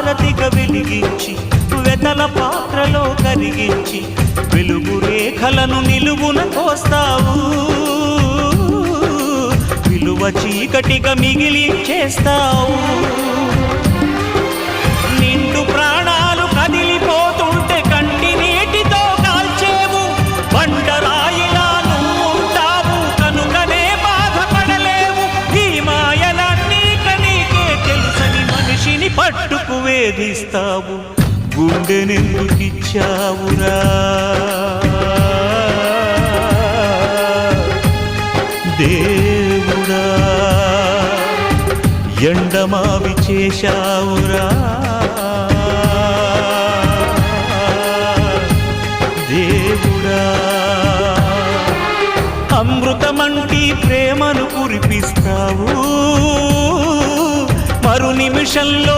హారతిగా వెలిగించి వెతల పాత్రలో కరిగించి వెలుగు రేఖలను నిలువున కోస్తావు విలువ చీకటిగా మిగిలించేస్తావు నిండు ప్రాణాలు కదిలిపోతుంటే కంటి నీటితో కాల్చేవు బండరాయిలా నువ్వుంటావు కనుకనే బాధపడలేవు ఈ మాయలన్నీ నీకే తెలుసని మనిషిని పట్టుకు వేధిస్తావు గుండెనెందుకిచ్చావురా దేవుడా ఎండమావి చేశావురా దేవుడా అమృతమంటి ప్రేమను కురిపిస్తావు మరు నిమిషంలో